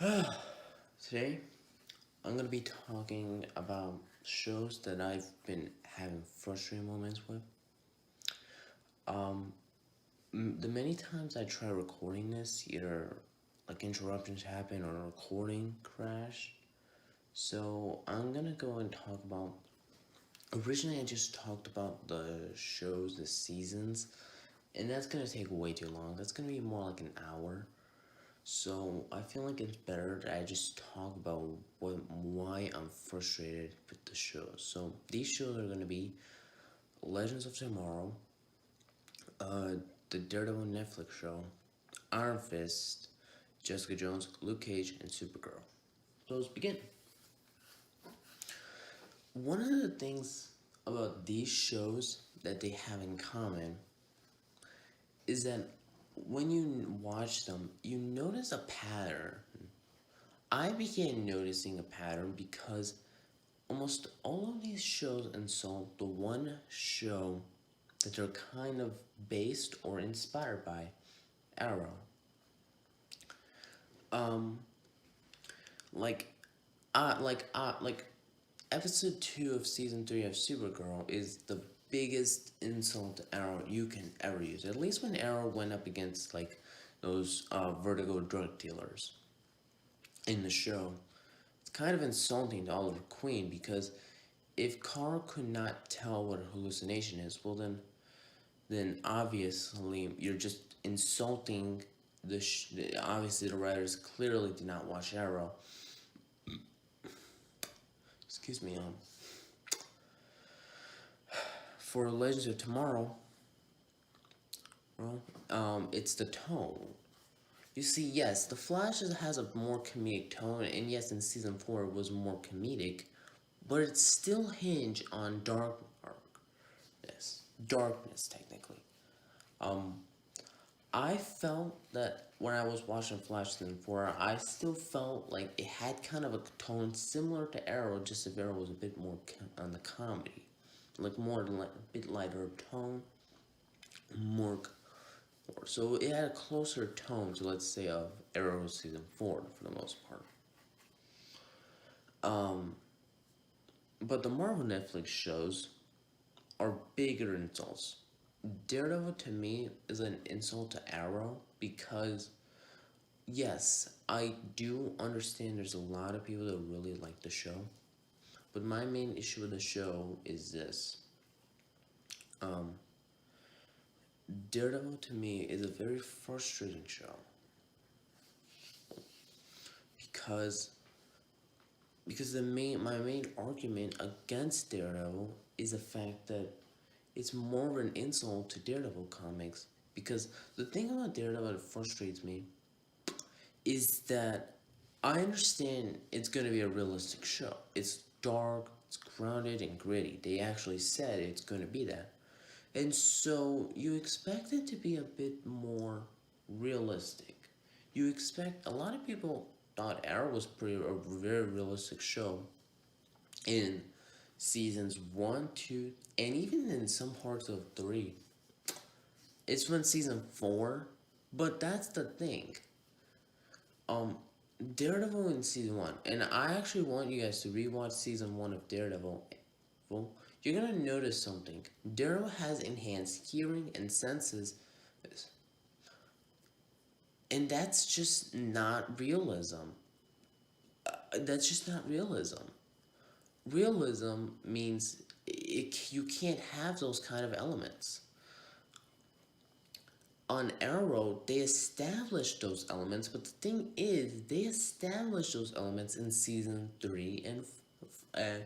Today, I'm gonna be talking about shows that I've been having frustrating moments with. Um, the many times I try recording this, either like interruptions happen or recording crash. So I'm gonna go and talk about. Originally, I just talked about the shows, the seasons, and that's gonna take way too long. That's gonna be more like an hour. So I feel like it's better that I just talk about why I'm frustrated with the shows. So these shows are gonna be Legends of Tomorrow, uh, the Daredevil Netflix show, Iron Fist, Jessica Jones, Luke Cage, and Supergirl. So let's begin. One of the things about these shows that they have in common is that when you watch them, you notice a pattern. I began noticing a pattern because almost all of these shows insult the one show that they're kind of based or inspired by, Arrow. Um, like, like episode 2 of season 3 of Supergirl is the biggest insult to Arrow you can ever use. At least when Arrow went up against like those Vertigo drug dealers in the show, it's kind of insulting to Oliver Queen because if Carl could not tell what a hallucination is, well then obviously you're just insulting obviously the writers clearly did not watch Arrow. Excuse me. For Legends of Tomorrow, well, it's the tone. You see, yes, the Flash has a more comedic tone, and yes, in season 4 it was more comedic, but it's still hinged on darkness technically. Um, I felt that when I was watching Flash season 4, I still felt like it had kind of a tone similar to Arrow, just if Arrow was a bit more on the comedy. Like a bit lighter tone, more, so it had a closer tone to, let's say, of Arrow season 4 for the most part. Um, but the Marvel Netflix shows are bigger insults. Daredevil to me is an insult to Arrow because yes, I do understand there's a lot of people that really like the show, but my main issue with the show is this. Um, Daredevil to me is a very frustrating show because my main argument against Daredevil is the fact that it's more of an insult to Daredevil comics because the thing about Daredevil that frustrates me is that I understand it's going to be a realistic show. It's dark, it's grounded and gritty. They actually said it's going to be that. And so you expect it to be a bit more realistic. You expect a lot of people thought Arrow was a very realistic show in seasons 1, 2, and even in some parts of 3. It's when season 4, but that's the thing. Um, Daredevil in season 1, and I actually want you guys to rewatch season 1 of Daredevil. Well, you're gonna notice something. Daredevil has enhanced hearing and senses, and that's just not realism. That's just not realism. Realism means you can't have those kind of elements. On Arrow, they established those elements, but the thing is, they established those elements in season 3 and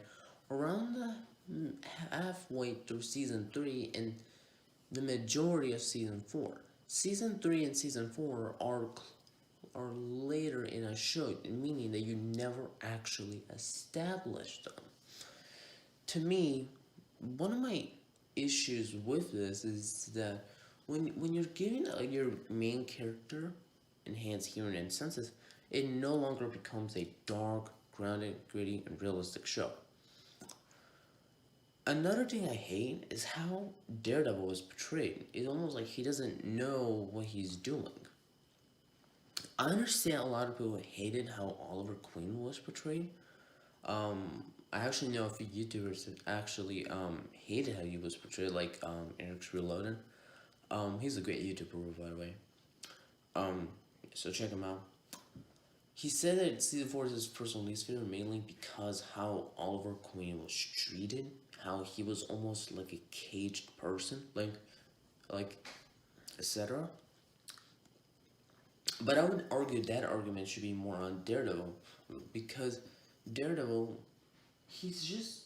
around the halfway through season 3 and the majority of season 4. Season 3 and season 4 are later in a show, meaning that you never actually established them. To me, one of my issues with this is that when you're giving your main character enhanced hearing and senses, it no longer becomes a dark, grounded, gritty, and realistic show. Another thing I hate is how Daredevil is portrayed. It's almost like he doesn't know what he's doing. I understand a lot of people hated how Oliver Queen was portrayed. I actually know a few YouTubers that actually hated how he was portrayed, like Eric's Reloaded. He's a great YouTuber, by the way. Um, so check him out. He said that season four is his personal least favorite mainly because how Oliver Queen was treated, how he was almost like a caged person, like etc. But I would argue that argument should be more on Daredevil because Daredevil, he's just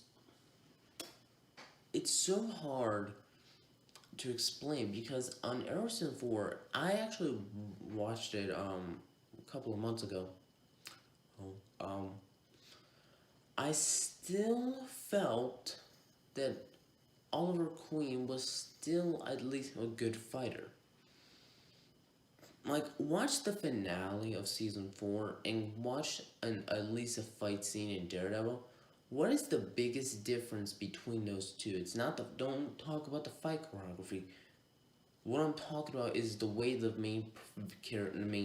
it's so hard to explain because on Arrow Season 4, I actually watched it a couple of months ago. Um, I still felt that Oliver Queen was still at least a good fighter. Like, watch the finale of season 4 and watch at least a fight scene in Daredevil. What is the biggest difference between those two? It's not the. Don't talk about the fight choreography. What I'm talking about is the way the main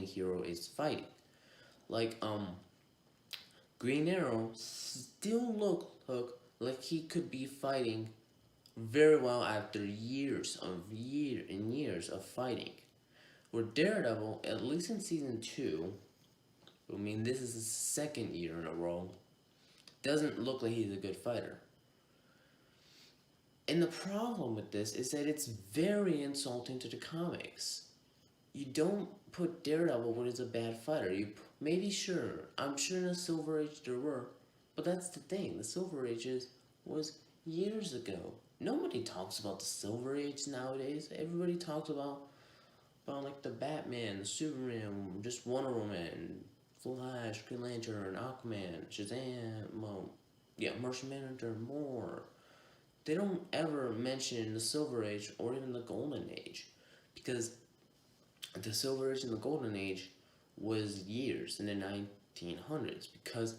hero is fighting. Like, Green Arrow still look like he could be fighting very well after years of fighting. Where Daredevil, at least in season two, I mean this is his second year in a row, doesn't look like he's a good fighter. And the problem with this is that it's very insulting to the comics. You don't put Daredevil when he's a bad fighter. Maybe sure, I'm sure in the Silver Age there were, but that's the thing. The Silver Ages was years ago. Nobody talks about the Silver Age nowadays. Everybody talks about like the Batman, Superman, just Wonder Woman, Flash, Green Lantern, Aquaman, Shazam, yeah, Martian Manhunter, more. They don't ever mention the Silver Age or even the Golden Age, because the Silver Age and the Golden Age was years in the 1900s. Because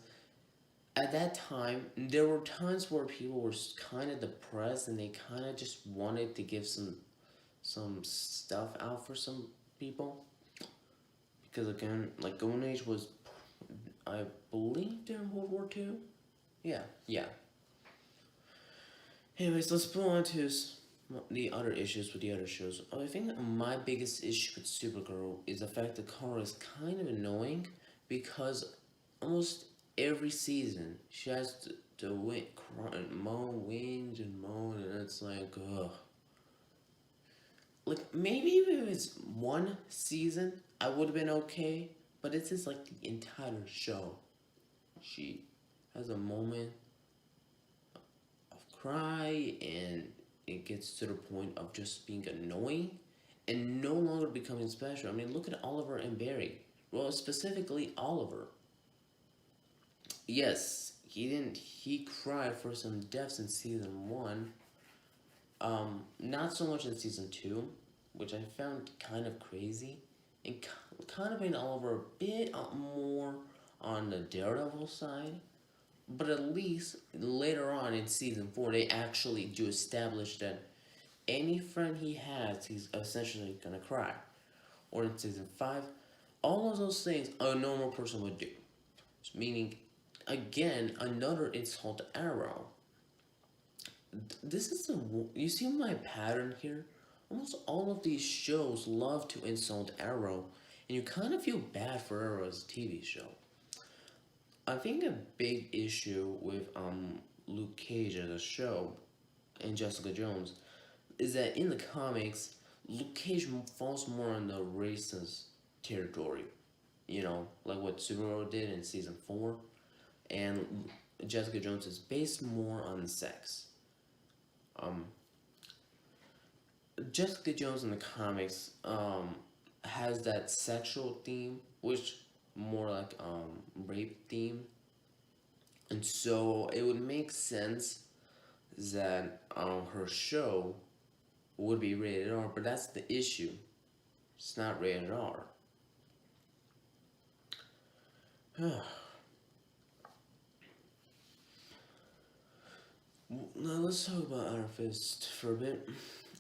at that time there were times where people were kind of depressed and they kind of just wanted to give some stuff out for some people, because again, like Golden Age was, I believe, during World War II. Yeah, yeah. Anyways, let's move on to the other issues with the other shows. I think my biggest issue with Supergirl is the fact that Kara is kind of annoying because almost every season she has to win, moan, whinge, and moan, and it's like, ugh. Like, maybe if it's one season, I would have been okay, but it's just like the entire show. She has a moment of cry, and it gets to the point of just being annoying and no longer becoming special. I mean, look at Oliver and Barry. Well, specifically Oliver. Yes, he cried for some deaths in season one. Not so much in season two, which I found kind of crazy, and kind of made Oliver a bit more on the Daredevil side. But at least later on in season four, they actually do establish that any friend he has, he's essentially gonna cry. Or in season five, all of those things a normal person would do. Meaning, again, another insult to Arrow. This is you see my pattern here. Almost all of these shows love to insult Arrow, and you kind of feel bad for Arrow's TV show. I think a big issue with Luke Cage as a show and Jessica Jones is that in the comics, Luke Cage falls more on the racist territory. You know, like what Supergirl did in season four, and Jessica Jones is based more on sex. Um, Jessica Jones in the comics has that sexual theme, which more like rape theme, and so it would make sense that her show would be rated R, but that's the issue. It's not rated R. Now let's talk about Iron Fist for a bit.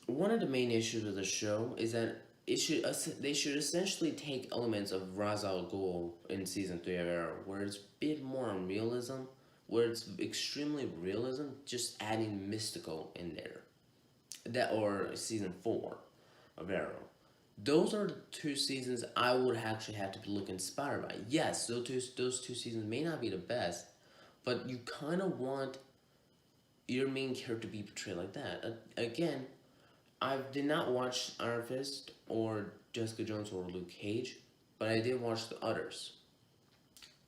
One of the main issues of the show is that they should essentially take elements of Ra's al Ghul in season three of Arrow, where it's a bit more on realism, where it's extremely realism, just adding mystical in there. That or season four of Arrow. Those are the two seasons I would actually have to look inspired by. Yes, those two seasons may not be the best, but you kind of want your main character to be portrayed like that. Again, I did not watch Iron Fist or Jessica Jones or Luke Cage, but I did watch the others.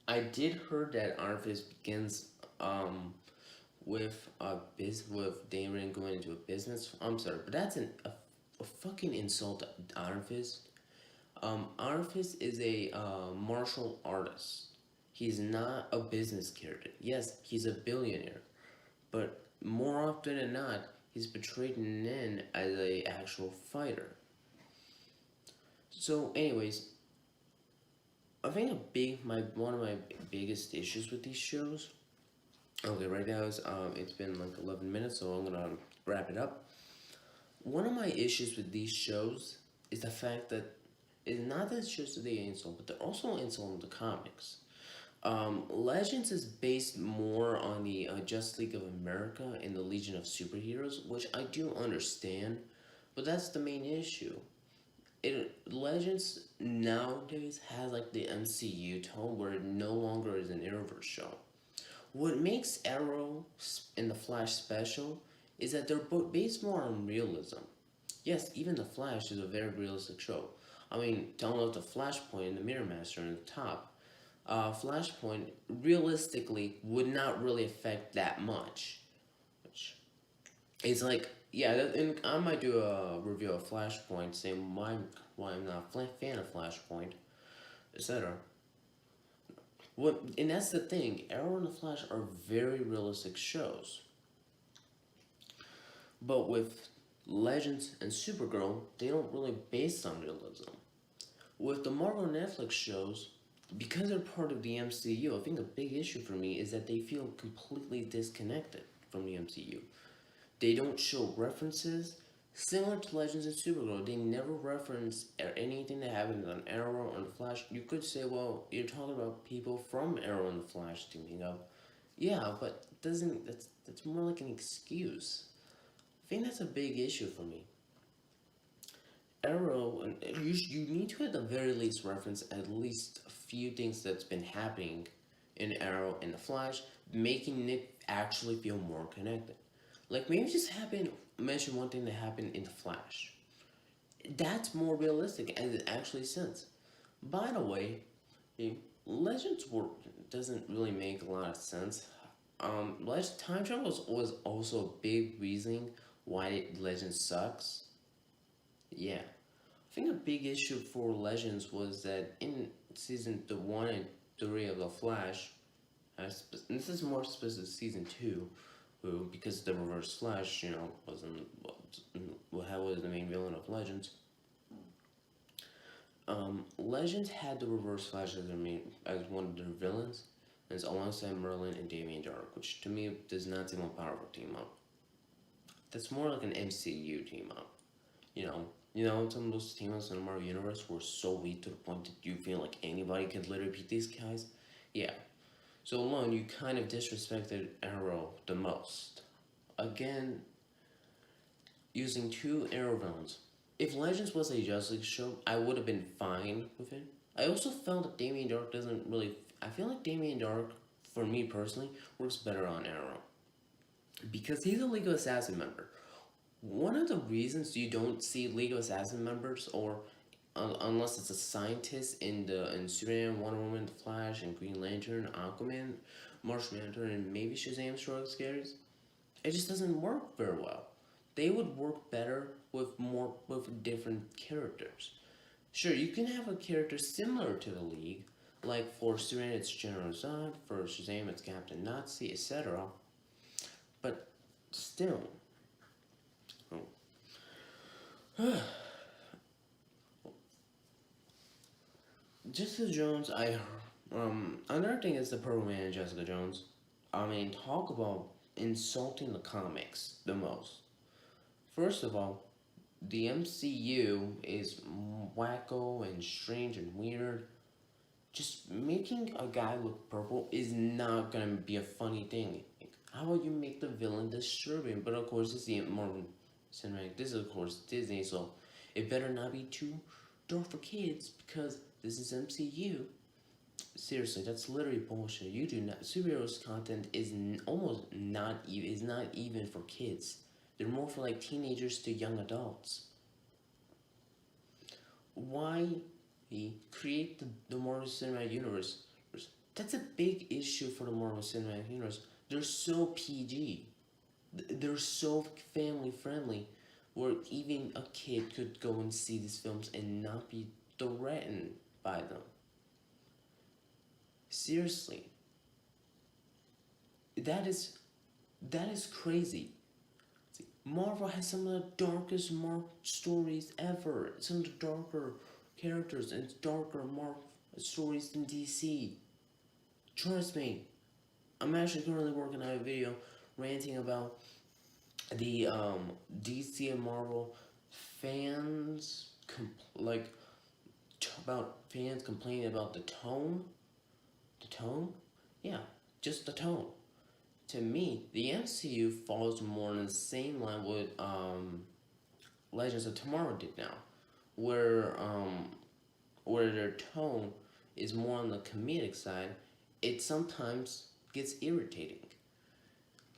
I did heard that Iron Fist begins with with Damon going into a business. I'm sorry, but that's a fucking insult to Iron Fist. Iron Fist is a martial artist. He's not a business character. Yes, he's a billionaire, but more often than not, he's portrayed in as a actual fighter. So, anyways, I think a big my one of my biggest issues with these shows. Okay, right now it's been like 11 minutes, so I'm gonna wrap it up. One of my issues with these shows is the fact that it's not that it's just the insult, but they're also insulting the comics. Legends is based more on the Justice League of America and the Legion of Superheroes, which I do understand, but that's the main issue. Legends nowadays has like the MCU tone where it no longer is an Arrowverse show. What makes Arrow and the Flash special is that they're based more on realism. Yes, even the Flash is a very realistic show. I mean, download the Flashpoint and the Mirror Master in the top. Flashpoint realistically would not really affect that much. Which it's like, yeah, and I might do a review of Flashpoint, saying why I'm not a fan of Flashpoint, etc. What and that's the thing. Arrow and the Flash are very realistic shows, but with Legends and Supergirl, they don't really base on realism. With the Marvel Netflix shows, because they're part of the MCU, I think a big issue for me is that they feel completely disconnected from the MCU. They don't show references. Similar to Legends and Supergirl, they never reference anything that happens on Arrow or the Flash. You could say, well, you're talking about people from Arrow and the Flash teaming up. Yeah, but doesn't that's more like an excuse. I think that's a big issue for me. Arrow, and you need to at the very least reference at least a few things that's been happening in Arrow and the Flash, making it actually feel more connected. Like maybe just mention one thing that happened in the Flash. That's more realistic and it actually sense. By the way, Legends work doesn't really make a lot of sense. Time travel was also a big reason why Legends sucks. Yeah, I think a big issue for Legends was that in season the one and three of the Flash, and this is more specific season two, who because the Reverse Flash, wasn't how was the main villain of Legends. Legends had the Reverse Flash as as one of their villains, and it's alongside Merlin and Damien Dark, which to me does not seem a powerful team up. That's more like an MCU team up. Some of those team ups in the Marvel Universe were so weak to the point that you feel like anybody could literally beat these guys. Yeah. So alone, you kind of disrespected Arrow the most. Again, using two Arrow villains. If Legends was a Justice League show, I would have been fine with it. I also felt that Damien Dark doesn't really. I feel like Damien Dark, for me personally, works better on Arrow. Because he's a League of Assassin member. One of the reasons you don't see League of Assassin members, or unless it's a scientist in Superman, Wonder Woman, The Flash, and Green Lantern, Aquaman, Martian Manhunter, and maybe Shazam Strikes Scares, it just doesn't work very well. They would work better with different characters. Sure, you can have a character similar to the League, like for Superman it's General Zod, for Shazam it's Captain Nazi, etc. But still, Jessica Jones, another thing is the Purple Man and Jessica Jones. I mean, talk about insulting the comics the most. First of all, the MCU is wacko and strange and weird. Just making a guy look purple is not gonna be a funny thing. How about you make the villain disturbing? But of course, it's the Marvel Cinematic. This is of course Disney, so it better not be too dark for kids because this is MCU. Seriously, that's literally bullshit. You do not superheroes content is almost not even is not even for kids. They're more for like teenagers to young adults. Why create the Marvel Cinematic Universe? That's a big issue for the Marvel Cinematic Universe. They're so PG. They're so family friendly, where even a kid could go and see these films and not be threatened by them. Seriously, that is that is crazy. Marvel has some of the darkest Marvel stories ever. Some of the darker characters and darker Marvel stories than DC. Trust me, I'm actually currently working on a video ranting about the DC and Marvel fans like about fans complaining about the tone. The tone, yeah, just the tone. To me, the MCU falls more in the same line with Legends of Tomorrow did now, where where their tone is more on the comedic side. It sometimes gets irritating.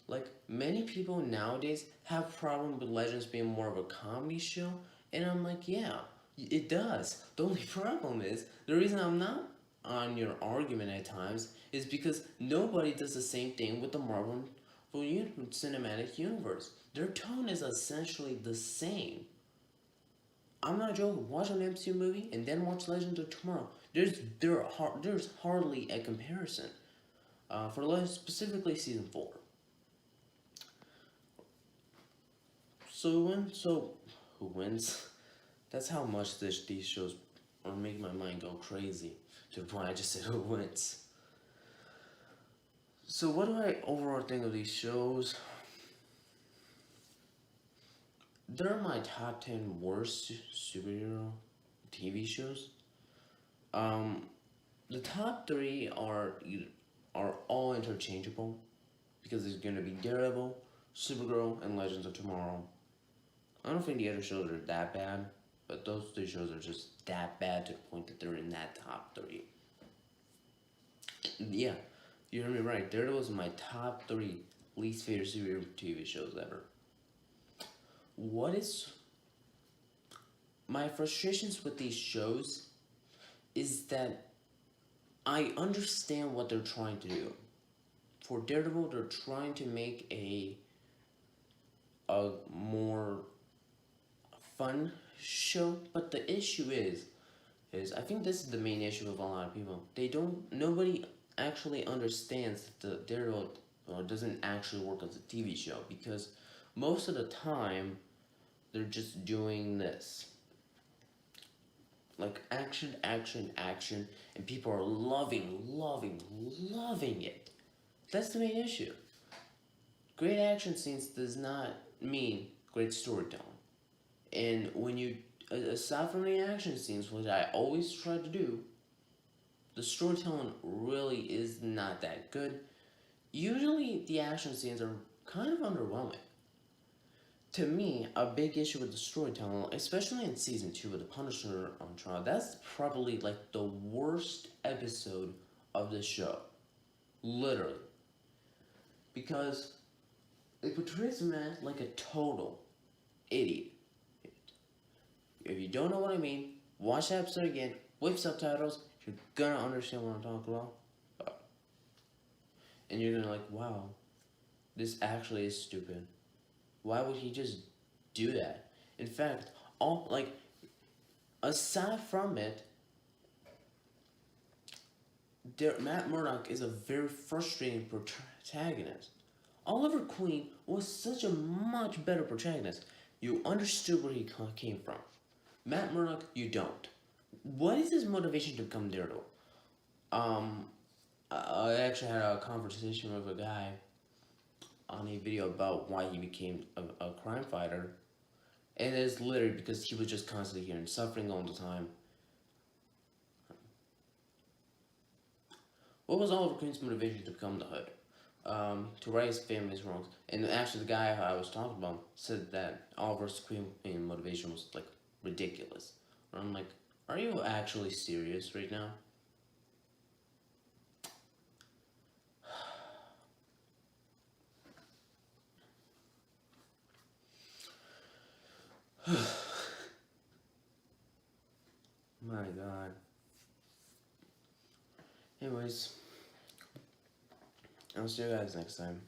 Like many people nowadays have problem with Legends being more of a comedy show, and I'm like, yeah, it does. The only problem is the reason I'm not on your argument at times is because nobody does the same thing with the Marvel Cinematic Universe. Their tone is essentially the same. I'm not joking. Watch an MCU movie and then watch Legends of Tomorrow. There's hardly a comparison. For specifically season 4. So who wins? That's how much these shows are making my mind go crazy to the point I just said who wins. So what do I overall think of these shows? They're my top 10 worst superhero TV shows. Um, the top three are all interchangeable because there's gonna be Daredevil, Supergirl, and Legends of Tomorrow. I don't think the other shows are that bad, but those three shows are just that bad to the point that they're in that top three. Yeah, you heard me right. Daredevil is my top three least favorite superhero TV shows ever. What is my frustrations with these shows is that I understand what they're trying to do. For Daredevil, they're trying to make a more fun show, but the issue is I think this is the main issue of a lot of people. Nobody actually understands that the Daredevil doesn't actually work as a TV show because most of the time they're just doing this. Like action, action, action, and people are loving it. That's the main issue. Great action scenes does not mean great storytelling. And when you, aside from the action scenes, which I always try to do, the storytelling really is not that good. Usually, the action scenes are kind of underwhelming. To me, a big issue with the storytelling, especially in season 2 with the Punisher on trial, that's probably like the worst episode of the show. Literally. Because it portrays him as like a total idiot. If you don't know what I mean, watch the episode again with subtitles. You're gonna understand what I'm talking about. And you're gonna like, wow, this actually is stupid. Why would he just do that? In fact, all like aside from it, Matt Murdock is a very frustrating protagonist. Oliver Queen was such a much better protagonist. You understood where he came from. Matt Murdock, you don't. What is his motivation to become Daredevil? I actually had a conversation with a guy on a video about why he became a crime fighter, And it's literally because he was just constantly hearing suffering all the time. What was Oliver Queen's motivation to become the Hood? To right his family's wrongs. And actually, the guy I was talking about said that Oliver's Queen motivation was like ridiculous. And I'm like, are you actually serious right now? My God. Anyways, I'll see you guys next time.